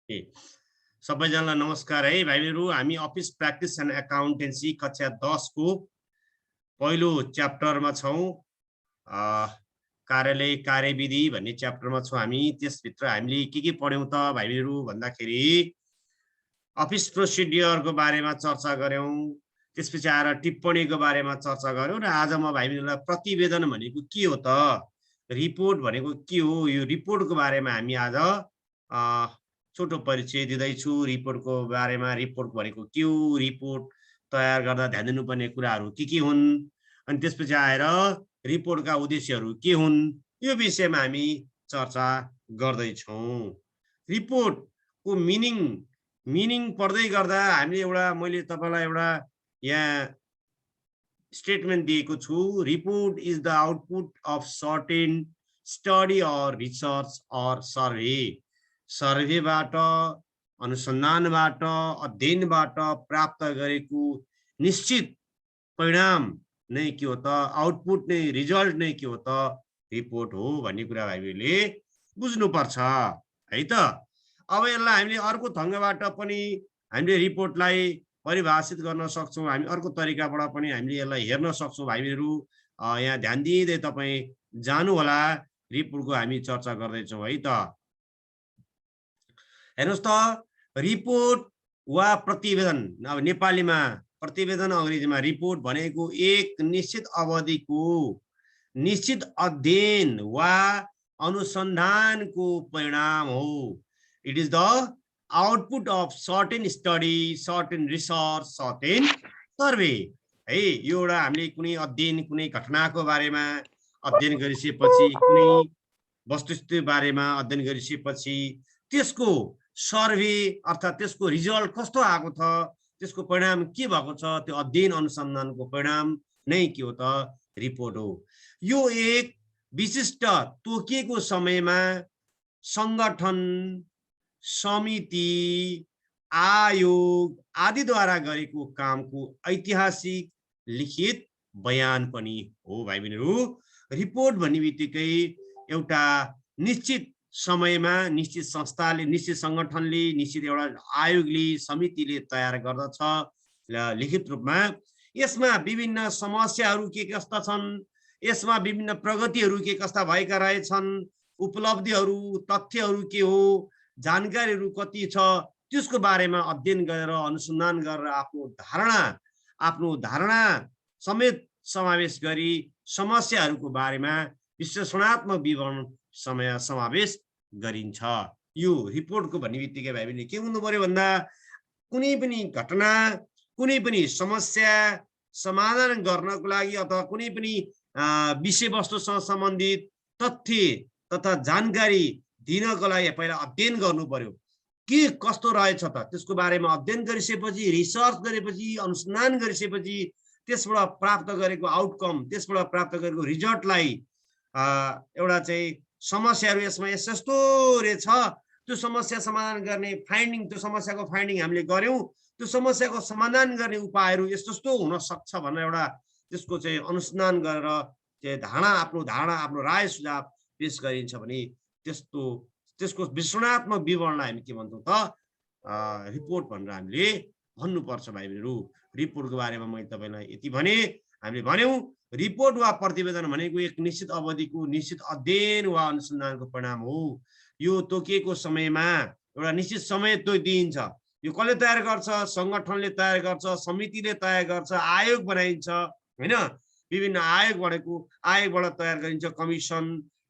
ए सबैजनालाई नमस्कार है भाइहरू। हामी अफिस प्र्याक्टिस एन्ड एकाउन्टेन्सी कक्षा 10 को पहिलो च्याप्टरमा छौं। कार्यालय कार्यविधि भन्ने च्याप्टरमा छौं हामी। त्यसभित्र हामीले के पढ्यौं त भाइहरू भन्दाखेरि अफिस प्रोसिडियरको बारेमा चर्चा गर्यौं, त्यसपछि आएर टिप्पणीको बारेमा चर्चा गर्यौं र आज म भाइहरूलाई प्रतिवेदन भनेको के हो त, रिपोर्ट भनेको के हो, यो रिपोर्टको बारेमा हामी आज छोटो परिचय दिँदैछु। रिपोर्टको बारेमा, रिपोर्ट भनेको के हो, रिपोर्ट तयार गर्दा ध्यान दिनुपर्ने कुराहरू के हुन्, अनि त्यसपछि आएर रिपोर्टका उद्देश्यहरू के हुन्, यो विषयमा हामी चर्चा गर्दैछौँ। रिपोर्टको मिनिङ पढ्दै गर्दा हामीले मैले तपाईलाई एउटा यहाँ स्टेटमेन्ट दिएको छु। Report is the output of certain study or research or survey. सर्वेबाट, अनुसन्धानबाट, अध्ययनबाट प्राप्त गरेको निश्चित परिणाम नै के हो त, आउटपुट नै, रिजल्ट नै के हो त, रिपोर्ट हो भन्ने कुरा भाइहरूले बुझ्नुपर्छ है त। अब यसलाई हामीले अर्को ढङ्गबाट पनि हामीले रिपोर्टलाई परिभाषित गर्न सक्छौँ, हामी अर्को तरिकाबाट पनि हामीले यसलाई हेर्न सक्छौँ भाइहरू। यहाँ ध्यान दिँदै तपाईँ जानु होला। रिपोर्टको हामी चर्चा गर्दैछौँ है त। हेर्नुहोस् त, रिपोर्ट वा प्रतिवेदन, अब नेपालीमा प्रतिवेदन, अंग्रेजीमा रिपोर्ट भनेको एक निश्चित अवधिको निश्चित अध्ययन वा अनुसन्धानको परिणाम हो। It is the output of certain study, certain research, certain survey है। यो एउटा हामीले कुनै अध्ययन, कुनै घटनाको बारेमा अध्ययन गरिसकेपछि, कुनै वस्तुस्थिति बारेमा अध्ययन गरिसकेपछि त्यसको सर्वे अर्थात् त्यसको रिजल्ट कस्तो आएको छ, त्यसको परिणाम के भएको छ, त्यो अध्ययन अनुसन्धानको परिणाम नै के हो त, रिपोर्ट हो। यो एक विशिष्ट तोकिएको समयमा संगठन, समिति, आयोग आदिद्वारा गरेको कामको ऐतिहासिक लिखित बयान पनि हो भाइबहिनीहरू। रिपोर्ट भन्ने बित्तिकै एउटा निश्चित समयमा निश्चित संस्थाले, निश्चित संगठनले, निश्चित एउटा आयोगले, समितिले तयार गर्दछ लिखित रूपमा। यसमा विभिन्न समस्याहरू के कस्ता छन्, यसमा विभिन्न प्रगतिहरू के कस्ता भएका रहेछन्, उपलब्धिहरू, तथ्यहरू के हो, जानकारीहरू कति छ, त्यसको बारेमा अध्ययन गरेर, अनुसन्धान गरेर आफ्नो धारणा समेत समावेश गरी समस्याहरूको बारेमा विश्लेषणात्मक विवरण समावेश गरिन्छ। यो रिपोर्टको भन्ने बित्तिकै भाइ बहिनी के हुनु पर्यो भन्दा, कुनै पनि घटना, कुनै पनि समस्या समाधान गर्नको लागि अथवा कुनै पनि विषयवस्तुसँग सम्बन्धित तथ्य तथा जानकारी दिनको लागि पहिला अध्ययन गर्नु पर्यो। के कस्तो रहेछ त, त्यसको बारेमा अध्ययन गरिसकेपछि, रिसर्च गरेपछि, अनुसन्धान गरिसकेपछि त्यसबाट प्राप्त गरेको आउटकम, त्यसबाट प्राप्त गरेको रिजल्टलाई एउटा चाहिँ समस्याहरू यसमा यस्तो रहेछ, त्यो समस्या समाधान गर्ने फाइन्डिङ, त्यो समस्याको फाइन्डिङ हामीले गर्यौं, त्यो समस्याको समाधान गर्ने उपायहरू यस्तो हुन सक्छ भनेर एउटा त्यसको चाहिँ अनुसन्धान गरेर चाहिँ आफ्नो राय सुझाव पेश गरिन्छ भने त्यसको विश्लेषणात्मक विवरणलाई हामी के भन्छौँ त, रिपोर्ट भनेर हामीले भन्नुपर्छ भाइहरू। रिपोर्टको बारेमा मैले तपाईलाई यति भने। हामीले भन्यौं रिपोर्ट वा प्रतिवेदन भनेको एक निश्चित अवधिको निश्चित अध्ययन वा अनुसन्धानको परिणाम हो। यो तोकिएको समयमा एउटा निश्चित समय दिइन्छ। यो कसले तयार गर्छ, संगठनले तयार गर्छ, समितिले तयार गर्छ, आयोग बनाइन्छ हैन। विभिन्न आयोगबाट तयार गरिन्छ, कमिसन,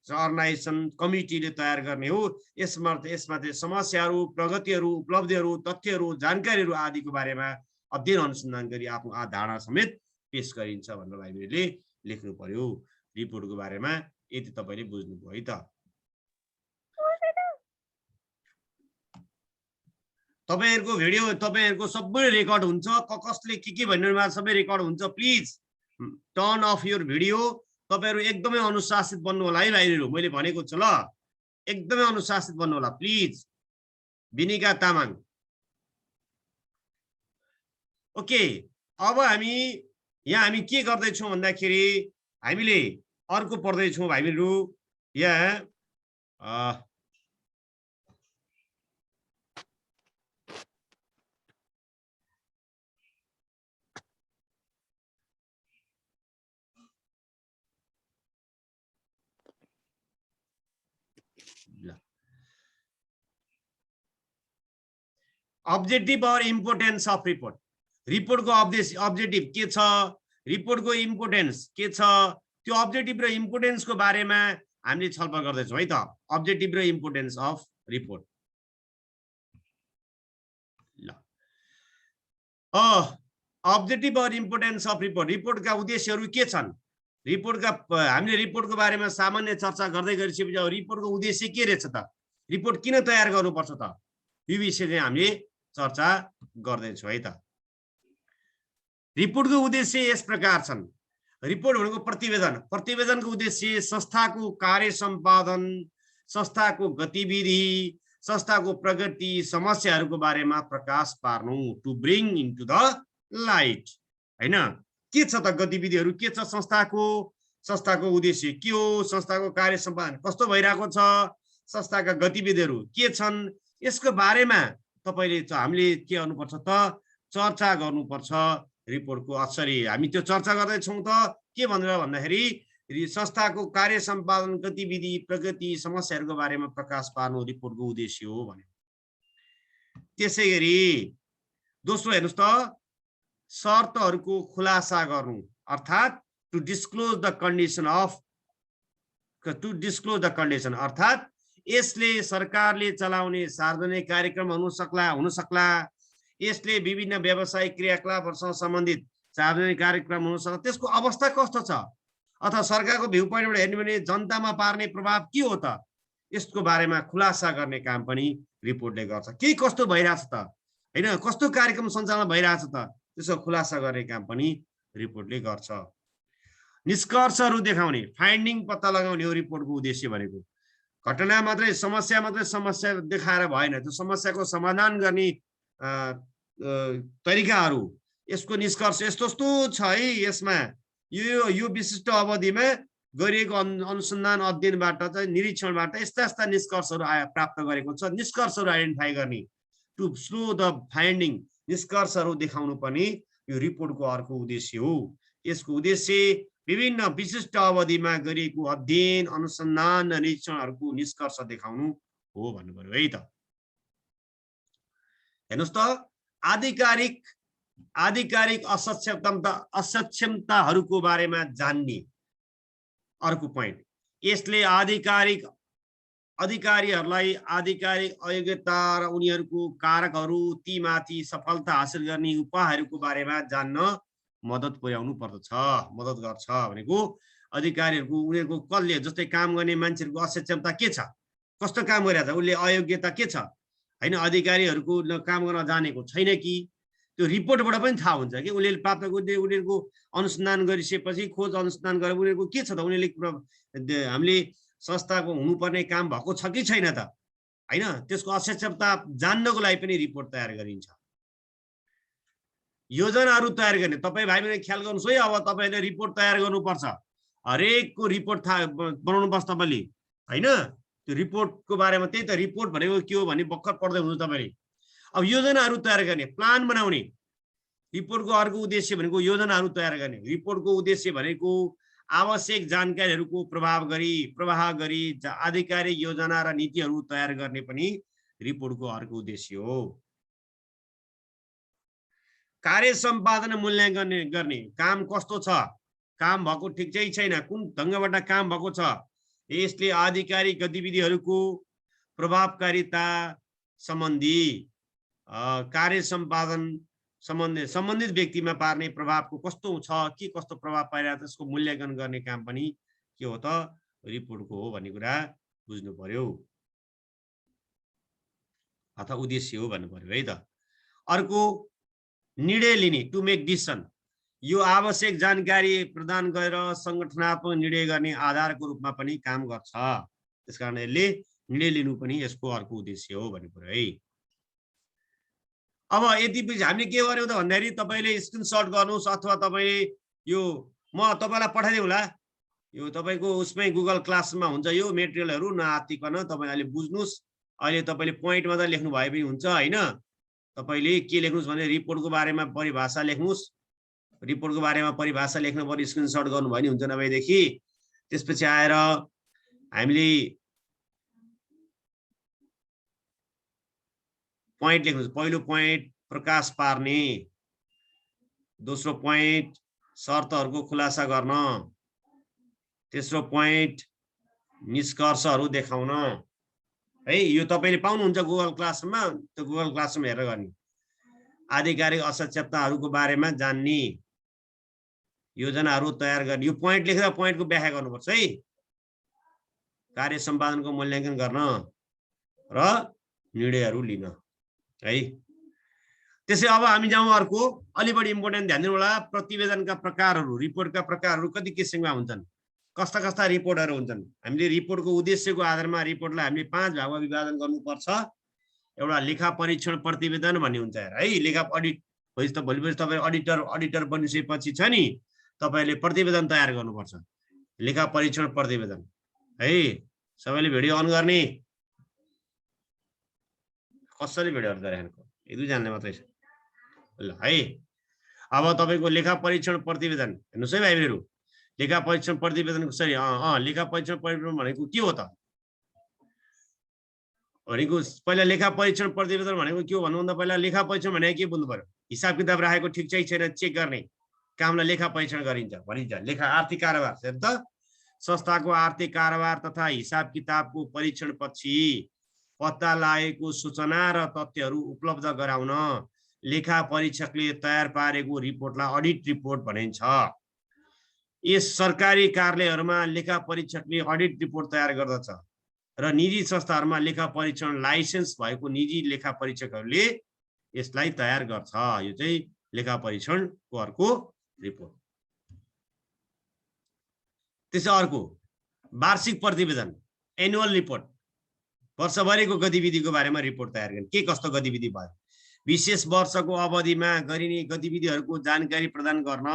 अर्गनाइजेसन, कमिटीले तयार गर्ने हो। यसमा चाहिँ समस्याहरू, प्रगतिहरू, उपलब्धिहरू, तथ्यहरू, जानकारीहरू आदिको बारेमा अध्ययन अनुसन्धान गरी आफ्नो धारणा समेत पेश गरिन्छ भनेर भाइहरूले लेख्नु पर्यो। रिपोर्टको बारेमा यति तपाईले बुझ्नुभयो है त। तपाईहरुको भिडियो, तपाईहरुको सबै रेकर्ड हुन्छ। कसले के भन्नु भएको सबै रेकर्ड हुन्छ। Please turn of your video. तपाईहरु एकदमै अनुशासित बन्नु होला है भाइहरु, मैले भनेको छु ल, एकदमै अनुशासित बन्नु होला प्लिज। बिनिका तामाङ। ओके, अब हामी के गर्दै छौं भन्दाखेरि हामीले अर्को पढ्दै छौं भाइहरु। यहाँ अब्जेक्टिभ और इम्पोर्टेन्स अफ रिपोर्ट, रिपोर्टको अब्जेक्टिभ के छ, रिपोर्टको इम्पोर्टेन्स के छ, त्यो अब्जेक्टिभ र इम्पोर्टेन्सको बारेमा हामीले छलफल गर्दैछौँ है त। अब्जेक्टिभ र इम्पोर्टेन्स अफ रिपोर्ट। ल अब्जेक्टिभ और इम्पोर्टेन्स अफ रिपोर्ट, रिपोर्टका उद्देश्यहरू के छन्, रिपोर्टका हामीले रिपोर्टको बारेमा सामान्य चर्चा गर्दै गरिसकेपछि अब रिपोर्टको उद्देश्य के रहेछ त, रिपोर्ट किन तयार गर्नुपर्छ त, यो विषय चाहिँ हामीले चर्चा गर्दैछौँ है त। रिपोर्टको उद्देश्य यस प्रकार छन्। रिपोर्ट भनेको प्रतिवेदन, प्रतिवेदनको उद्देश्य संस्थाको कार्य सम्पादन, संस्थाको गतिविधि, संस्थाको प्रगति, समस्याहरूको बारेमा प्रकाश पार्नु, to bring into the light हैन। के छ त गतिविधिहरू, के छ संस्थाको, संस्थाको उद्देश्य के हो, संस्थाको कार्य सम्पादन कस्तो भइरहेको छ, संस्थाका गतिविधिहरू के छन्, यसको बारेमा तपाईले हामीले के गर्नुपर्छ त, चर्चा गर्नुपर्छ। रिपोर्टको असरी हामी त्यो चर्चा गर्दैछौँ त के भनेर भन्दाखेरि संस्थाको कार्य सम्पादन, गतिविधि, प्रगति, समस्याहरूको बारेमा प्रकाश पार्नु रिपोर्टको उद्देश्य हो भने। त्यसैगरी दोस्रो हेर्नुस् त, शर्तहरूको खुलासा गर्नु, अर्थात् to disclose the condition of, to disclose the condition अर्थात् यसले सरकारले चलाउने सार्वजनिक कार्यक्रम हुन सक्ला, यसले विभिन्न व्यावसायिक क्रियाकलापहरूसँग सम्बन्धित सार्वजनिक कार्यक्रम हुन सक्छ, त्यसको अवस्था कस्तो छ, अथवा सरकारको भ्यू पोइन्टबाट हेर्ने भने जनतामा पार्ने प्रभाव के हो त, यसको बारेमा खुलासा गर्ने काम पनि रिपोर्टले गर्छ। के कस्तो भइरहेछ त हैन, कस्तो कार्यक्रम सञ्चालन भइरहेछ त, त्यसको खुलासा गर्ने काम पनि रिपोर्टले गर्छ। निष्कर्षहरू देखाउने, फाइन्डिङ पत्ता लगाउने हो रिपोर्टको उद्देश्य भनेको। घटना मात्रै, समस्या मात्रै समस्या देखाएर भएन, त्यो समस्याको समाधान गर्ने तरिकाहरू, यसको निष्कर्ष यस्तो यस्तो छ है, यसमा यो विशिष्ट अवधिमा गरिएको अनुसन्धान अध्ययनबाट चाहिँ निरीक्षणबाट यस्ता यस्ता निष्कर्षहरू प्राप्त गरेको छ, निष्कर्षहरू आइडेन्टिफाई गर्ने, टु स्लो द फाइन्डिङ, निष्कर्षहरू देखाउनु पनि यो रिपोर्टको अर्को उद्देश्य हो। यसको उद्देश्य विभिन्न विशिष्ट अवधिमा गरिएको अध्ययन, अनुसन्धान र निरीक्षणहरूको निष्कर्ष देखाउनु हो भन्नु पर्यो है त। हेर्नुस् त, आधिकारिक असक्षमताहरूको बारेमा जान्ने अर्को पोइन्ट। यसले अधिकारीहरूलाई आधिकारिक अयोग्यता र उनीहरूको कारकहरू, ती माथि सफलता हासिल गर्ने उपायहरूको बारेमा जान्न मद्दत पुर्याउनु पर्दछ, मद्दत गर्छ भनेको अधिकारीहरूको, उनीहरूको कसले, जस्तै काम गर्ने मान्छेहरूको असक्षमता के छ, कस्तो काम गरिरहेछ, उसले अयोग्यता के छ हैन, अधिकारीहरूको काम गर्न जानेको छैन कि, त्यो रिपोर्टबाट पनि थाहा हुन्छ कि उसले प्राप्त उनीहरूको अनुसन्धान गरिसकेपछि, खोज अनुसन्धान गरेर उनीहरूको के छ त, उनीहरूले हामीले संस्थाको हुनुपर्ने काम भएको छ कि छैन त हैन, त्यसको असक्षमता जान्नको लागि पनि रिपोर्ट तयार गरिन्छ। योजनाहरू तयार गर्ने, तपाईँ भाइ बहिनी ख्याल गर्नुहोस् है, अब तपाईँले रिपोर्ट तयार गर्नुपर्छ, हरेकको रिपोर्ट बनाउनुपर्छ तपाईँले हैन। त्यो रिपोर्टको बारेमा, त्यही त रिपोर्ट भनेको के हो भने भर्खर पढ्दै हुनुहुन्छ तपाईँले। अब योजनाहरू तयार गर्ने, प्लान बनाउने, रिपोर्टको अर्को उद्देश्य भनेको योजनाहरू तयार गर्ने। रिपोर्टको उद्देश्य भनेको आवश्यक जानकारीहरूको प्रवाह गरी आधिकारिक योजना र नीतिहरू तयार गर्ने पनि रिपोर्टको अर्को उद्देश्य हो। कार्य सम्पादन मूल्याङ्कन गर्ने, काम कस्तो छ, काम भएको ठिक चाहिँ छैन, कुन ढङ्गबाट काम भएको छ, यसले आधिकारिक गतिविधिहरूको प्रभावकारिता सम्बन्धी, कार्य सम्पादन सम्बन्धित व्यक्तिमा पार्ने प्रभावको कस्तो छ, के कस्तो प्रभाव पारिरहेको छ, त्यसको मूल्याङ्कन गर्ने काम पनि के हो त, रिपोर्टको हो भन्ने कुरा बुझ्नु पर्यो, अथवा उद्देश्य हो भन्नु पर्यो है त। अर्को निर्णय लिने, टु मेक डिसिसन, यो आवश्यक जानकारी प्रदान गरेर संगठनात्मक निर्णय गर्ने आधारको रूपमा पनि काम गर्छ, त्यसकारण यसले निर्णय लिनु पनि यसको अर्को उद्देश्य हो भन्नु पर्यो है। अब यति पछि हामीले के गर्यौँ त भन्दाखेरि तपाईँले स्क्रिनसट गर्नुहोस्, अथवा तपाईँले यो म तपाईँलाई पठाइदिउँला, यो तपाईँको उसमै गुगल क्लासमा हुन्छ, यो मेटेरियलहरू नआत्तिकन तपाईँ अहिले बुझ्नुहोस्। अहिले तपाईँले पोइन्ट मात्रै लेख्नु भए पनि हुन्छ हैन, तपाईँले के लेख्नुहोस् भने रिपोर्टको बारेमा परिभाषा लेख्नुहोस्, रिपोर्टको बारेमा परिभाषा लेख्नु पर्यो, स्क्रिनसट गर्नुभयो नि हुन्छ नभएदेखि। त्यसपछि आएर हामीले पोइन्ट लेख्नुहोस्। पहिलो पोइन्ट प्रकाश पार्ने, दोस्रो पोइन्ट शर्तहरूको खुलासा गर्न, तेस्रो पोइन्ट निष्कर्षहरू देखाउन है। यो तपाईले पाउनुहुन्छ गुगल क्लासरुममा, त्यो गुगल क्लासरुम हेरेर गर्ने। आधिकारिक असक्षमताहरूको बारेमा जान्ने, योजनाहरू तयार गर्ने। यो पोइन्ट लेखेर पोइन्टको व्याख्या गर्नुपर्छ है। कार्य सम्पादनको मूल्याङ्कन गर्न र निर्णयहरू लिन है। त्यसै अब हामी जाउँ अर्को अलि बढी इम्पोर्टेन्ट ध्यान दिनु होला। प्रतिवेदनका प्रकारहरू, रिपोर्टका प्रकारहरू कति किसिमका हुन्छन्, कस्ता कस्ता रिपोर्टहरू हुन्छन्। हामीले रिपोर्टको उद्देश्यको आधारमा रिपोर्टलाई हामीले 5 भागमा विभाजन गर्नुपर्छ। एउटा लेखा परीक्षण प्रतिवेदन भन्ने हुन्छ है। लेखा अडिट भएपछि त भोलिपछि तपाईँ अडिटर बनिसकेपछि छ नि, तपाईले प्रतिवेदन तयार गर्नुपर्छ। लेखा परीक्षण प्रतिवेदन है। सबैले भिडियो अन गर्ने। कसरी भिडियो अन गरेको? एक दुईजनाले मात्रै छ ल है। अब तपाईको लेखा परीक्षण प्रतिवेदन हेर्नुस् है भाइहरु। लेखा परीक्षण प्रतिवेदन कसरी? लेखा परीक्षण प्रतिवेदन भनेको के हो त? भनेको पहिला लेखा परीक्षण प्रतिवेदन भनेको के हो भन्नुभन्दा पहिला लेखा परीक्षण भनेको के बुझ्नु पर्यो। हिसाब किताब राखेको ठिक चाहिँ छैन चेक गर्ने कामलाई लेखा परीक्षण गरिन्छ भनिन्छ। लेखा आर्थिक कारोबार हेर्नु त, संस्थाको आर्थिक कारोबार तथा हिसाब किताबको परीक्षण पछि पत्ता लागेको सूचना र तथ्यहरू उपलब्ध गराउन लेखा परीक्षकले तयार पारेको रिपोर्टलाई अडिट रिपोर्ट भनिन्छ। यस सरकारी कार्यालयहरूमा लेखा परीक्षकले अडिट रिपोर्ट तयार गर्दछ र निजी संस्थाहरूमा लेखा परीक्षण लाइसेन्स भएको निजी लेखा परीक्षकहरूले यसलाई तयार गर्छ। यो चाहिँ लेखा परीक्षणको अर्को रिपोर्ट। त्यसै अर्को वार्षिक प्रतिवेदन, एनुअल रिपोर्ट। वर्षभरिको गतिविधिको बारेमा रिपोर्ट तयार गर्ने, के कस्तो गतिविधि भयो, विशेष वर्षको अवधिमा गरिने गतिविधिहरूको जानकारी प्रदान गर्न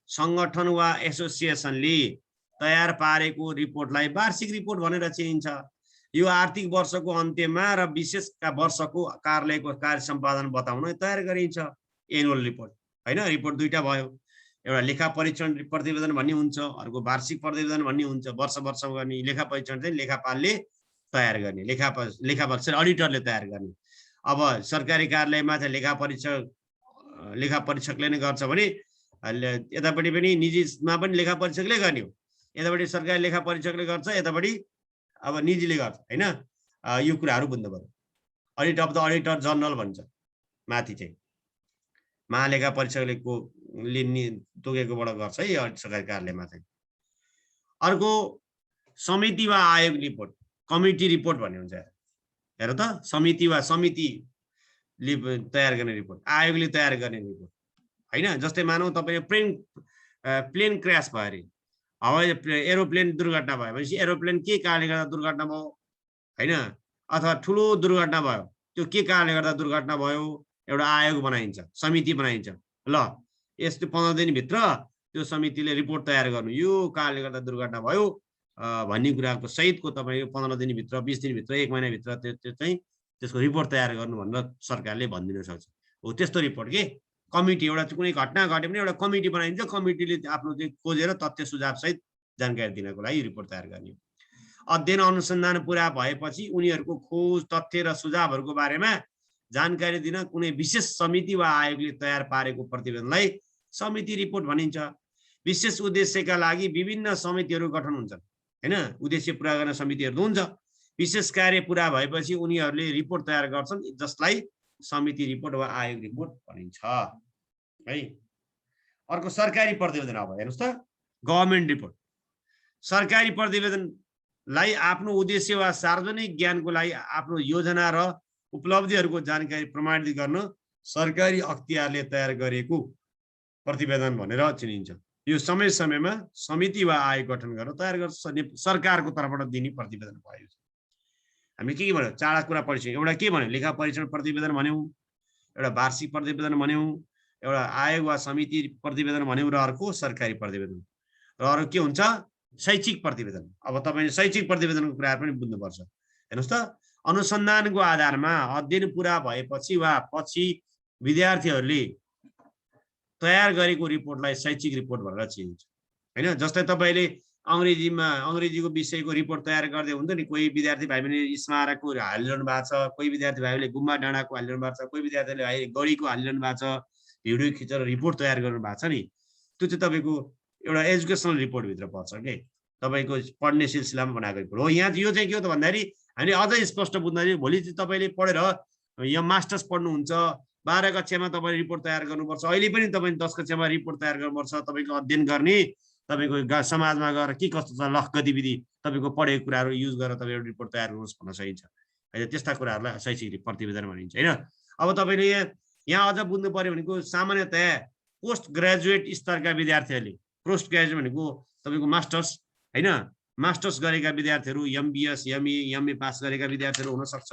संगठन वा एसोसिएसनले तयार पारेको रिपोर्टलाई वार्षिक रिपोर्ट भनेर चिनिन्छ। यो आर्थिक वर्षको अन्त्यमा र विशेष वर्षको कार्यालयको कार्य सम्पादन बताउन तयार गरिन्छ। एनुअल रिपोर्ट हैन। रिपोर्ट दुईटा भयो, एउटा लेखा परीक्षण प्रतिवेदन भन्ने हुन्छ, अर्को वार्षिक प्रतिवेदन भन्ने हुन्छ। वर्ष गर्ने लेखा परीक्षण चाहिँ लेखापालले तयार गर्ने, लेखा परीक्षण अडिटरले तयार गर्ने। अब सरकारी कार्यालयमा चाहिँ लेखा परीक्षकले नै गर्छ भने यतापट्टि पनि निजीमा पनि लेखा परीक्षकले गर्ने हो। यतापट्टि सरकारी लेखा परीक्षकले गर्छ, यतापट्टि अब निजीले गर्छ हैन। यो कुराहरू बुझ्नु पर्यो। Audit of the auditor general भन्छ माथि चाहिँ, महालेखा परीक्षकले तोकेकोबाट गर्छ है सरकारी कार्यालयमा चाहिँ। अर्को समिति वा आयोग रिपोर्ट, कमिटी रिपोर्ट भन्ने हुन्छ। हेर त, समिति वा समितिले तयार गर्ने रिपोर्ट, आयोगले तयार गर्ने रिपोर्ट हैन। जस्तै मानौ तपाईँ प्लेन क्र्यास भयो अरे, एरोप्लेन दुर्घटना भयो भनेपछि एरोप्लेन के कारणले गर्दा दुर्घटना भयो हैन, अथवा ठुलो दुर्घटना भयो, त्यो के कारणले गर्दा दुर्घटना भयो, एउटा आयोग बनाइन्छ, समिति बनाइन्छ। ल यस्तो 15 दिनभित्र त्यो समितिले रिपोर्ट तयार गर्नु, यो कारणले गर्दा दुर्घटना भयो भन्ने कुराको सहितको तपाईँ 15 दिनभित्र, 20 दिनभित्र, 1 महिनाभित्र त्यो चाहिँ त्यसको रिपोर्ट तयार गर्नु भनेर सरकारले भनिदिन सक्छ। हो त्यस्तो रिपोर्ट के कमिटी, एउटा कुनै घटना घट्यो भने एउटा कमिटी बनाइन्छ, कमिटीले आफ्नो चाहिँ खोजेर तथ्य सुझाव सहित जानकारी दिनको लागि रिपोर्ट तयार गर्ने। अध्ययन अनुसन्धान पुरा भएपछि उनीहरूको खोज तथ्य र सुझावहरूको बारेमा जानकारी दिन कुनै विशेष समिति वा आयोगले तयार पारेको प्रतिवेदनलाई समिति रिपोर्ट भनिन्छ। विशेष उद्देश्यका लागि विभिन्न समितिहरू गठन हुन्छन् हैन। उद्देश्य पुरा गर्न समितिहरू हुन्छ। विशेष कार्य पुरा भएपछि उनीहरूले रिपोर्ट तयार गर्छन्, जसलाई समिति रिपोर्ट वा आयोग रिपोर्ट भनिन्छ है। अर्को सरकारी प्रतिवेदन। अब हेर्नुस् त, गभर्नमेन्ट रिपोर्ट। सरकारी प्रतिवेदनलाई आफ्नो उद्देश्य वा सार्वजनिक ज्ञानको लागि आफ्नो योजना र उपलब्धिहरूको जानकारी प्रमाणित गर्न सरकारी अख्तियारले तयार गरेको प्रतिवेदन भनेर चिनिन्छ। यो समय समयमा समिति वा आयोग गठन गरेर तयार गर्छ, सरकारको तर्फबाट दिने प्रतिवेदन भयो। हामी के भन्यो, चार कुरा पढिसक्यौँ। एउटा के भन्यो, लेखा परीक्षण प्रतिवेदन भन्यौँ, एउटा वार्षिक प्रतिवेदन भन्यौँ, एउटा आयोग वा समिति प्रतिवेदन भन्यौँ, र अर्को सरकारी प्रतिवेदन, र अरू के हुन्छ, शैक्षिक प्रतिवेदन। अब तपाईले शैक्षिक प्रतिवेदनको कुरा पनि बुझ्नुपर्छ। हेर्नुस् त, अनुसन्धानको आधारमा अध्ययन पुरा भएपछि वा पछि विद्यार्थीहरूले तयार गरेको रिपोर्टलाई शैक्षिक रिपोर्ट भनेर चिनिन्छ हैन। जस्तै तपाईले अङ्ग्रेजीको विषयको रिपोर्ट तयार गर्दै हुन्थ्यो नि। कोही विद्यार्थी भाइ बहिनी स्मारकको हालिरहनु भएको छ, कोही विद्यार्थी भाइले गुम्बा डाँडाको हालिरहनु भएको छ, कोही विद्यार्थीले भाइ गढीको हालिरहनु भएको छ, भिडियो खिचेर रिपोर्ट तयार गर्नु भएको छ नि। त्यो चाहिँ तपाईँको एउटा एजुकेसनल रिपोर्टभित्र पर्छ के, तपाईँको पढ्ने सिलसिलामा बनाएको रिपोर्ट हो। यहाँ यो चाहिँ के हो त भन्दाखेरि हामीले अझै स्पष्ट बुझ्दाखेरि भोलि चाहिँ तपाईँले पढेर यहाँ मास्टर्स पढ्नुहुन्छ, 12 कक्षामा तपाईँले रिपोर्ट तयार गर्नुपर्छ, अहिले पनि तपाईँ 10 कक्षामा रिपोर्ट तयार गर्नुपर्छ, तपाईँको अध्ययन गर्ने, तपाईँको समाजमा गएर के कस्तो छ लख गतिविधि, तपाईँको पढेको कुराहरू युज गरेर तपाईँ एउटा रिपोर्ट तयार गर्नुहोस् भन्न सकिन्छ होइन। त्यस्ता कुराहरूलाई शैक्षिक प्रतिवेदन भनिन्छ होइन। अब तपाईँले यहाँ अझ बुझ्नु पर्यो भनेको सामान्यतया पोस्ट ग्रेजुएट स्तरका विद्यार्थीहरूले, पोस्ट ग्रेजुएट भनेको तपाईँको मास्टर्स होइन, मास्टर्स गरेका विद्यार्थीहरू, एमबिएस एमए पास गरेका विद्यार्थीहरू हुनसक्छ,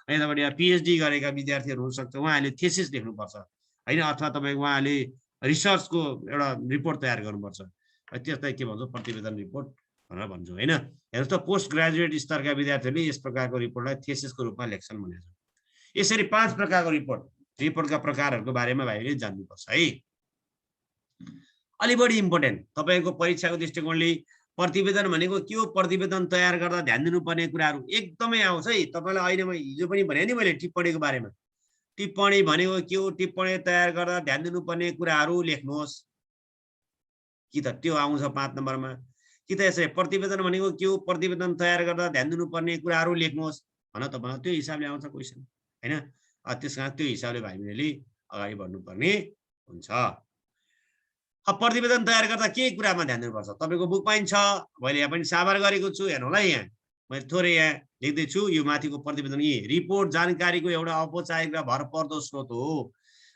अनि तपाईँले पिएचडी गरेका विद्यार्थीहरू हुनसक्छ, उहाँहरूले थेसिस लेख्नुपर्छ होइन, अथवा तपाईँ उहाँले रिसर्चको एउटा रिपोर्ट तयार गर्नुपर्छ। त्यसलाई के भन्छ प्रतिवेदन रिपोर्ट भनेर भन्छौँ होइन। हेर्नुहोस् त पोस्ट ग्रेजुएट स्तरका विद्यार्थीहरूले यस प्रकारको रिपोर्टलाई थेसिसको रूपमा लेख्छन् भनेको छ। यसरी 5 प्रकारको रिपोर्टका प्रकारहरूको बारेमा भाइले जान्नुपर्छ है। अलि बढी इम्पोर्टेन्ट तपाईँको परीक्षाको दृष्टिकोणले प्रतिवेदन भनेको के हो, प्रतिवेदन तयार गर्दा ध्यान दिनुपर्ने कुराहरू एकदमै आउँछ है। तपाईँलाई अहिले हिजो पनि भने नि मैले टिप्पणीको बारेमा, टिप्पणी भनेको के हो, टिप्पणी तयार गर्दा ध्यान दिनुपर्ने कुराहरू लेख्नुहोस् कि त त्यो आउँछ 5 नम्बरमा, कि त यसरी प्रतिवेदन भनेको के हो, प्रतिवेदन तयार गर्दा ध्यान दिनुपर्ने कुराहरू लेख्नुहोस् भन, तपाईँलाई त्यो हिसाबले आउँछ क्वेसन होइन। त्यस कारण त्यो हिसाबले भाइ बहिनीले अगाडि बढ्नुपर्ने हुन्छ। अब प्रतिवेदन तयार गर्दा के कुरामा ध्यान दिनुपर्छ, तपाईँको बुकमा पनि छ, मैले यहाँ पनि साभार गरेको छु, हेर्नु होला यहाँ मैले थोरै यहाँ लेख्दैछु। यो माथिको प्रतिवेदन रिपोर्ट जानकारीको एउटा औपचारिक र भरपर्दो स्रोत हो।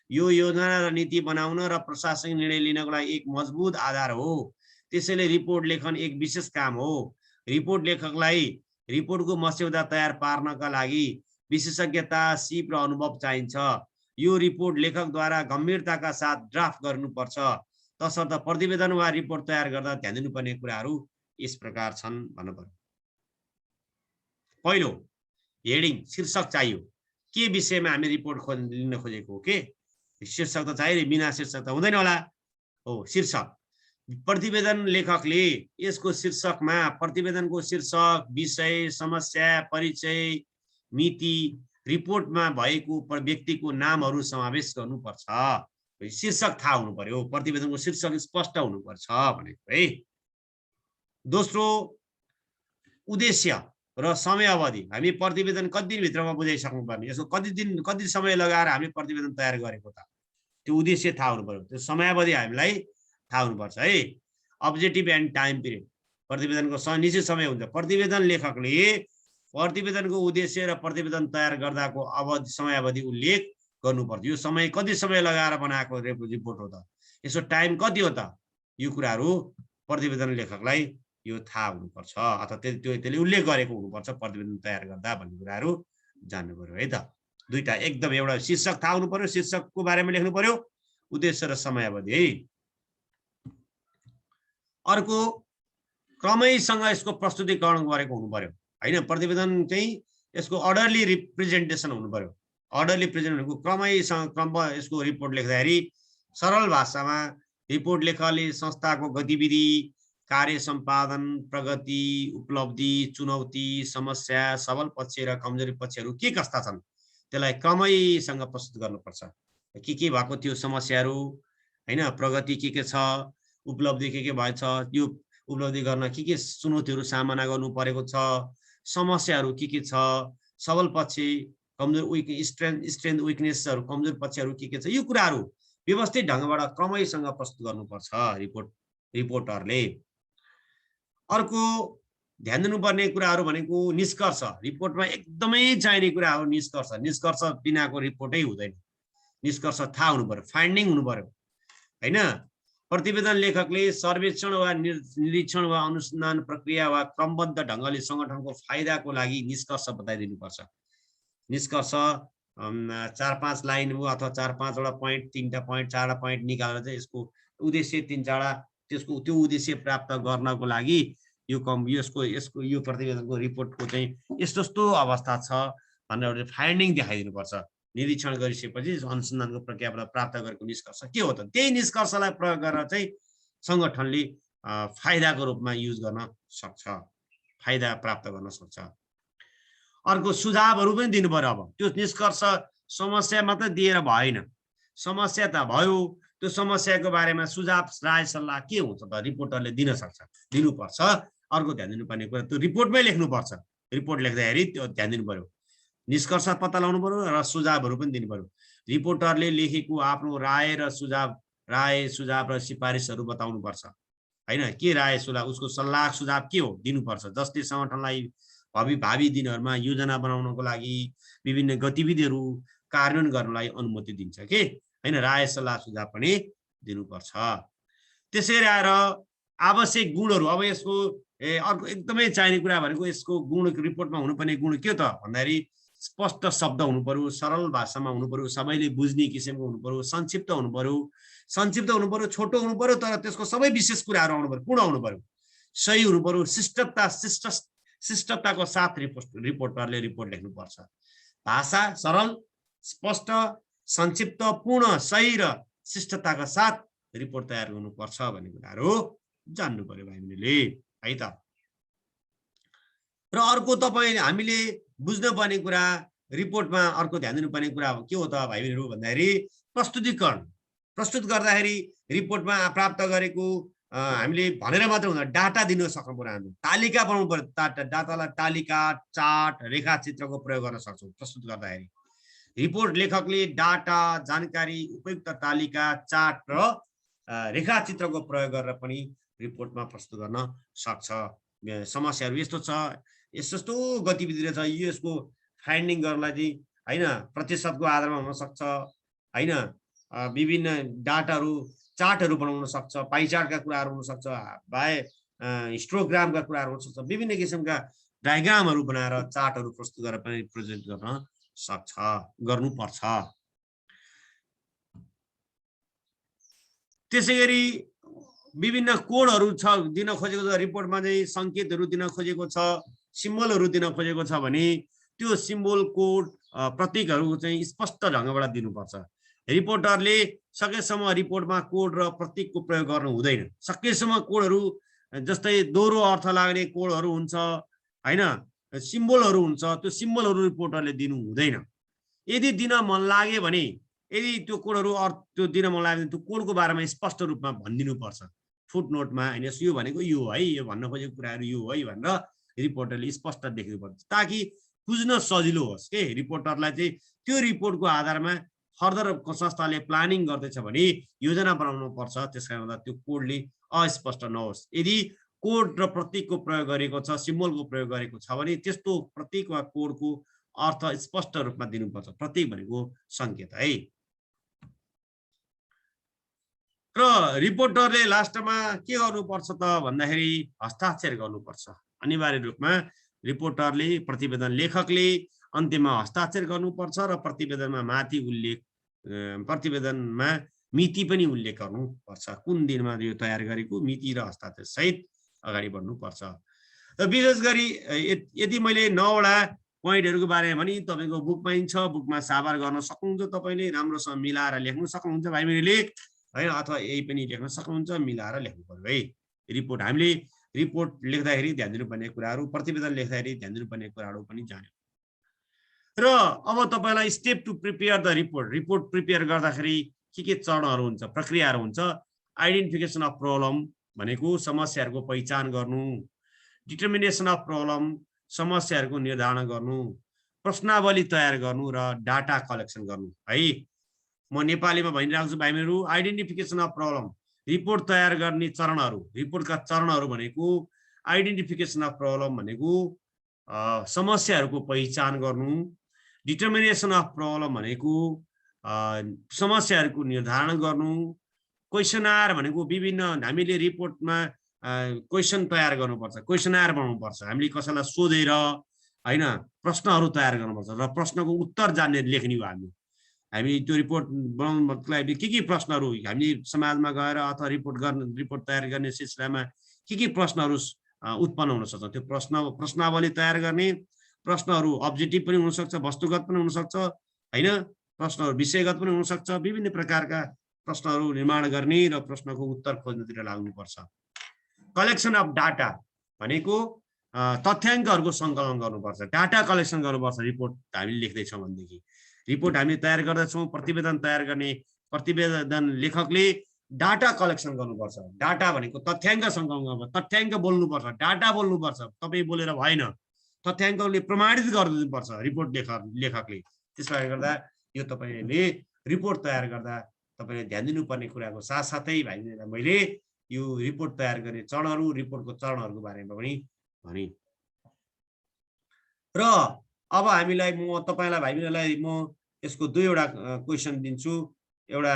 यो योजना र नीति बनाउन र प्रशासनिक निर्णय लिनको लागि एक मजबुत आधार हो। त्यसैले रिपोर्ट लेखन एक विशेष काम हो। रिपोर्ट लेखकलाई रिपोर्टको मस्यौदा तयार पार्नका लागि विशेषज्ञता, सिप र अनुभव चाहिन्छ। यो रिपोर्ट लेखकद्वारा गम्भीरताका साथ ड्राफ्ट गर्नुपर्छ। तसर्थ प्रतिवेदन वा रिपोर्ट तयार गर्दा ध्यान दिनुपर्ने कुराहरू यस प्रकार छन् भन्नु पर्यो। पहिलो हेडिङ शीर्षक चाहियो, के विषयमा हामी रिपोर्ट लिन खोजेको हो, के शीर्षक त चाहियो, बिना शीर्षक त हुँदैन होला हो। शीर्षक प्रतिवेदन लेखकले यसको शीर्षकमा प्रतिवेदनको शीर्षक, विषय, समस्या, परिचय, मिति, रिपोर्टमा भएको व्यक्तिको नामहरू समावेश गर्नुपर्छ। शीर्षक थाहा हुनु पर्यो, प्रतिवेदनको शीर्षक स्पष्ट हुनुपर्छ भनेको है। दोस्रो उद्देश्य र समय अवधि, हामी प्रतिवेदन कति दिनभित्रमा बुझाइसक्नुपर्ने, यसको कति समय लगाएर हामीले प्रतिवेदन तयार गरेको त, त्यो उद्देश्य थाहा हुनु पर्यो, त्यो समयावधि हामीलाई थाहा हुनुपर्छ है। अब्जेक्टिभ एन्ड टाइम पिरियड, प्रतिवेदनको निश्चित समय हुन्छ। प्रतिवेदन लेखकले प्रतिवेदनको उद्देश्य र प्रतिवेदन तयार गर्दाको समयावधि उल्लेख गर्नुपर्छ। यो समय कति समय लगाएर बनाएको रिपोर्ट हो त, यसको टाइम कति हो त, यो कुराहरू प्रतिवेदन लेखकलाई यो थाहा हुनुपर्छ, अथवा त्यसले उल्लेख गरेको हुनुपर्छ प्रतिवेदन तयार गर्दा भन्ने कुराहरू जान्नु पर्यो है त। दुईटा एकदम, एउटा शीर्षक थाहा हुनु पर्यो, शीर्षकको बारेमा लेख्नु पर्यो, उद्देश्य र समयावधि है। अर्को क्रमैसँग यसको प्रस्तुतिकरण गरेको हुनु पर्यो होइन। प्रतिवेदन चाहिँ यसको अर्डरली रिप्रेजेन्टेसन हुनु पर्यो। अर्डरली प्रेजेन्ट भनेको क्रमैसँग यसको रिपोर्ट लेख्दाखेरि सरल भाषामा रिपोर्ट लेखकले संस्थाको गतिविधि, कार्य सम्पादन, प्रगति, उपलब्धि, चुनौती, समस्या, सबल पक्ष र कमजोरी पक्षहरू के कस्ता छन् त्यसलाई क्रमैसँग प्रस्तुत गर्नुपर्छ। के भएको थियो समस्याहरू होइन, प्रगति के छ, उपलब्धि के भएछ, यो उपलब्धि गर्न के चुनौतीहरू सामना गर्नु परेको छ, समस्याहरू के छ, सबल पक्ष, कमजोर स्ट्रेन्थ विकनेसहरू, कमजोर पक्षहरू के छ, यो कुराहरू व्यवस्थित ढङ्गबाट क्रमैसँग प्रस्तुत गर्नुपर्छ रिपोर्टरले। अर्को ध्यान दिनुपर्ने कुराहरू भनेको निष्कर्ष, रिपोर्टमा एकदमै चाहिने कुरा हो निष्कर्ष। निष्कर्ष बिनाको रिपोर्टै हुँदैन, निष्कर्ष थाहा हुनु पर्यो, फाइन्डिङ हुनु पर्यो होइन। प्रतिवेदन लेखकले सर्वेक्षण वा निरीक्षण वा अनुसन्धान प्रक्रिया वा क्रमबद्ध ढङ्गले सङ्गठनको फाइदाको लागि निष्कर्ष बताइदिनुपर्छ। निष्कर्ष 4-5 लाइन हो अथवा 4-5वटा पोइन्ट, 3टा पोइन्ट, 4वटा पोइन्ट निकालेर चाहिँ यसको उद्देश्य 3-4 त्यसको त्यो उद्देश्य प्राप्त गर्नको लागि यो प्रतिवेदनको रिपोर्टको चाहिँ यस्तो अवस्था छ भनेर फाइन्डिङ देखाइदिनुपर्छ। निरीक्षण गरिसकेपछि अनुसन्धानको प्रक्रियाबाट प्राप्त गरेको निष्कर्ष के हो त, त्यही निष्कर्षलाई प्रयोग गरेर चाहिँ सङ्गठनले फाइदाको रूपमा युज गर्न सक्छ, फाइदा प्राप्त गर्न सक्छ। अर्को सुझावहरू पनि दिनु पर्यो। अब त्यो निष्कर्ष समस्या मात्रै दिएर भएन, समस्या त भयो, त्यो समस्याको बारेमा सुझाव राय सल्लाह के हुन्छ त रिपोर्टरले दिन सक्छ, दिनुपर्छ। अर्को ध्यान दिनुपर्ने कुरा त्यो रिपोर्टमै लेख्नुपर्छ। रिपोर्ट लेख्दाखेरि त्यो ध्यान दिनु पर्यो, निष्कर्ष पत्ता लगाउनु पर्यो र सुझावहरू पनि दिनु पर्यो। रिपोर्टरले लेखेको आफ्नो राय सुझाव र सिफारिसहरू बताउनु पर्छ हैन। के राय सुझाव, उसको सल्लाह सुझाव के हो दिनुपर्छ, जसले संगठनलाई भावी दिनहरूमा योजना बनाउनको लागि विभिन्न गतिविधिहरू कार्यान्वयन गर्नलाई अनुमति दिन्छ के हैन। राय सल्लाह सुझाव पनि दिनुपर्छ। त्यसैले आएर आवश्यक गुणहरू, अब यसको अर्को एकदमै चाहिने कुरा भनेको यसको गुण, रिपोर्टमा हुनुपर्ने गुण के त भन्दाखेरि स्पष्ट शब्द हुनु पर्यो, सरल भाषामा हुनु पर्यो, सबैले बुझ्ने किसिमको हुनु पर्यो, संक्षिप्त हुनु पर्यो, छोटो हुनु पर्यो, तर त्यसको सबै विशेष कुराहरू आउनु पर्यो, पूर्ण हुनु पर्यो, सही हुनु पर्यो, शिष्टताको साथ रिपोर्टरले रिपोर्ट लेख्नुपर्छ। भाषा सरल, स्पष्ट, संक्षिप्त, पूर्ण, सही र शिष्टताका साथ रिपोर्ट तयार गर्नुपर्छ भन्ने कुराहरू जान्नु पर्यो हामीले है त। र अर्को तपाईँ हामीले बुझ्नुपर्ने कुरा रिपोर्टमा अर्को ध्यान दिनुपर्ने कुरा के हो त भाइ बहिनीहरू भन्दाखेरि प्रस्तुतीकरण। प्रस्तुत गर्दाखेरि रिपोर्टमा प्राप्त गरेको हामीले भनेर मात्र हुँदैन, डाटा दिन सक्नु पर्यो, हामी तालिका बनाउनु पर्यो। डाटालाई तालिका, चार्ट, रेखाचित्रको प्रयोग गर्न सक्छौँ प्रस्तुत गर्दाखेरि। रिपोर्ट लेखकले डाटा, जानकारी, उपयुक्त तालिका, चार्ट र रेखाचित्रको प्रयोग गरेर पनि रिपोर्टमा प्रस्तुत गर्न सक्छ। समस्याहरू यस्तो छ, यस्तो गतिविधि रहेछ, यसको फाइन्डिङ गर्नलाई चाहिँ हैन प्रतिशतको आधारमा हुन सक्छ हैन, विभिन्न डाटाहरू, चार्टहरू बनाउन सक्छ, पाइ चार्टका कुराहरू हुन सक्छ, हिस्टोग्रामका कुराहरू हुन सक्छ, विभिन्न किसिमका डायग्रामहरू बनाएर चार्टहरू प्रस्तुत गरेर पनि प्रेजेन्ट गर्न सक्छ, गर्नुपर्छ। त्यसैगरी विभिन्न कोडहरू छ दिन खोजेको छ, रिपोर्टमा चाहिँ सङ्केतहरू दिन खोजेको छ, सिम्बलहरू दिन खोजेको छ भने त्यो सिम्बल, कोड, प्रतीकहरू चाहिँ स्पष्ट ढङ्गबाट दिनुपर्छ। रिपोर्टरले सकेसम्म रिपोर्टमा कोड र प्रतीकको प्रयोग गर्नु हुँदैन। सकेसम्म कोडहरू जस्तै दोहोरो अर्थ लाग्ने कोडहरू हुन्छ हैन, सिम्बलहरू हुन्छ, त्यो सिम्बलहरू रिपोर्टरले दिनु हुँदैन। यदि दिन मन लाग्यो भने, यदि त्यो कोडहरू त्यो दिन मन लाग्यो भने त्यो कोडको बारेमा स्पष्ट रूपमा भनिदिनुपर्छ फुटनोटमा, हैन यो भनेको यो है, यो भन्न खोजेको कुराहरू यो है भनेर रिपोर्टरले स्पष्ट देख्नुपर्छ, ताकि बुझ्न सजिलो होस् के रिपोर्टरलाई चाहिँ। त्यो रिपोर्टको आधारमा फर्दर संस्थाले प्लानिङ गर्दैछ भने योजना बनाउनु पर्छ, त्यसकारण गर्दा त्यो कोडले अस्पष्ट नहोस्। यदि कोड र प्रतीकको प्रयोग गरेको छ, सिम्बलको प्रयोग गरेको छ भने त्यस्तो प्रतीक वा कोडको अर्थ स्पष्ट रूपमा दिनुपर्छ। प्रतीक भनेको सङ्केत है। र रिपोर्टरले लास्टमा के गर्नुपर्छ त भन्दाखेरि हस्ताक्षर गर्नुपर्छ। अनिवार्य रूपमा रिपोर्टरले, प्रतिवेदन लेखकले अन्त्यमा हस्ताक्षर गर्नुपर्छ र प्रतिवेदनमा मिति पनि उल्लेख गर्नुपर्छ, कुन दिनमा यो तयार गरेको मिति र हस्ताक्षर सहित अगाडि बढ्नुपर्छ। र विशेष गरी यदि मैले 9 वटा पोइन्टहरूको बारेमा भने तपाईँको बुकमा छ, बुकमा साभार गर्न सक्नुहुन्छ, तपाईँले राम्रोसँग मिलाएर लेख्नु सक्नुहुन्छ भाइ बहिनीले हैन, अथवा यही पनि लेख्न सक्नुहुन्छ, मिलाएर लेख्नु पर्यो है। रिपोर्ट हामीले रिपोर्ट लेख्दाखेरि ध्यान दिनुपर्ने कुराहरू, प्रतिवेदन लेख्दाखेरि ध्यान दिनुपर्ने कुराहरू पनि जान्यौँ। र अब तपाईँलाई step to prepare the report prepare गर्दाखेरि के चरणहरू हुन्छ, प्रक्रियाहरू हुन्छ। आइडेन्टिफिकेसन अफ प्रब्लम भनेको समस्याहरूको पहिचान गर्नु, डिटर्मिनेसन अफ प्रब्लम समस्याहरूको निर्धारण गर्नु, प्रश्नावली तयार गर्नु र डाटा कलेक्सन गर्नु है। म नेपालीमा भनिरहेको छु भाइहरू, आइडेन्टिफिकेसन अफ प्रब्लम रिपोर्ट तयार गर्ने चरणहरू, रिपोर्टका चरणहरू भनेको आइडेन्टिफिकेसन अफ प्रब्लम भनेको समस्याहरूको पहिचान गर्नु, डिटर्मिनेसन अफ प्रब्लम भनेको समस्याहरूको निर्धारण गर्नु, क्वेसनआर भनेको विभिन्न हामीले रिपोर्टमा क्वेसन तयार गर्नुपर्छ, क्वेसनआर बनाउनुपर्छ, हामीले कसैलाई सोधेर हैन प्रश्नहरू तयार गर्नुपर्छ र प्रश्नको उत्तर जान्ने लेख्ने हो। हामी त्यो रिपोर्ट बनाउनु मतलब के प्रश्नहरू हामीले समाजमा गएर अथवा रिपोर्ट तयार गर्ने सिलसिलामा के प्रश्नहरू उत्पन्न हुन सक्छ, त्यो प्रश्नावली तयार गर्ने, प्रश्नहरू अब्जेक्टिभ पनि हुन सक्छ, वस्तुगत पनि हुन सक्छ हैन, प्रश्नहरू विषयगत पनि हुन सक्छ, विभिन्न प्रकारका प्रश्नहरू निर्माण गर्ने र प्रश्नको उत्तर खोज्नतिर लाग्नुपर्छ। कलेक्सन अफ डाटा भनेको तथ्याङ्कहरूको सङ्कलन गर्नुपर्छ, डाटा कलेक्सन गर्नुपर्छ। रिपोर्ट हामीले लेख्दैछौँ भनेदेखि रिपोर्ट हामीले तयार गर्दछौँ, प्रतिवेदन तयार गर्ने प्रतिवेदन लेखकले डाटा कलेक्सन गर्नुपर्छ। डाटा भनेको तथ्याङ्क सङ्कलन गर्नुपर्छ, तथ्याङ्क बोल्नुपर्छ, डाटा बोल्नुपर्छ, तपाईँ बोलेर भएन, तथ्याङ्कले प्रमाणित गरिदिनुपर्छ रिपोर्ट लेखकले। त्यसले गर्दा यो तपाईँले रिपोर्ट तयार गर्दा तपाईँले ध्यान दिनुपर्ने कुराको साथसाथै भाइ बहिनीलाई मैले यो रिपोर्ट तयार गर्ने चरणहरू, रिपोर्टको चरणहरूको बारेमा पनि भने। र अब हामीलाई म तपाईँलाई भाइ बहिनीलाई म यसको दुईवटा क्वेसन दिन्छु। एउटा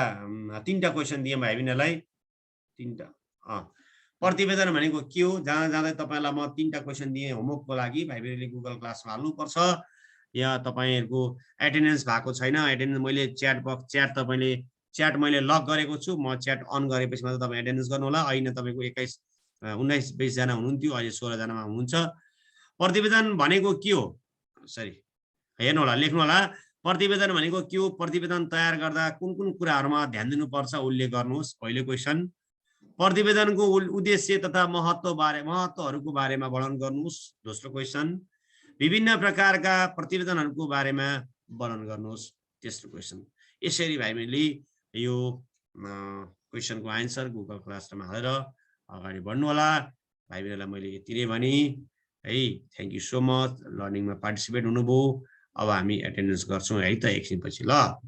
3टा क्वेसन दिएँ भाइ बहिनीलाई, 3टा। प्रतिवेदन भनेको के हो, जाँदा जाँदै तपाईँलाई म 3टा क्वेसन दिएँ होमवर्कको लागि। भाइ बहिनीले गुगल क्लासमा हाल्नुपर्छ। या तपाईँहरूको एटेन्डेन्स भएको छैन, एटेन्डेन्स मैले च्याट तपाईँले च्याट मैले लक गरेको छु, म च्याट अन गरेपछि मात्र तपाईँ एटेन्डेन्स गर्नु होला। अहिले तपाईँको 19-20 जना हुनुहुन्थ्यो, अहिले 16 जनामा हुनुहुन्छ। प्रतिवेदन भनेको के हो, सरी हेर्नु होला, लेख्नु होला। प्रतिवेदन भनेको के हो, प्रतिवेदन तयार गर्दा कुन कुन कुराहरूमा ध्यान दिनुपर्छ उल्लेख गर्नुहोस्, पहिलो क्वेसन। प्रतिवेदनको उद्देश्य तथा महत्त्वहरूको बारेमा वर्णन गर्नुहोस्, दोस्रो क्वेसन। विभिन्न प्रकारका प्रतिवेदनहरूको बारेमा वर्णन गर्नुहोस्, तेस्रो क्वेसन। यसरी भाइ बहिनीले यो क्वेसनको आन्सर गुगल क्लासमा हालेर अगाडि बढ्नु होला। भाइ बहिनीलाई मैले यति नै भने है। थ्याङ्क यू सो मच, लर्निङमा पार्टिसिपेट हुनुभयो। अब हामी एटेन्डेन्स गर्छौँ है त एकछिनपछि, ल।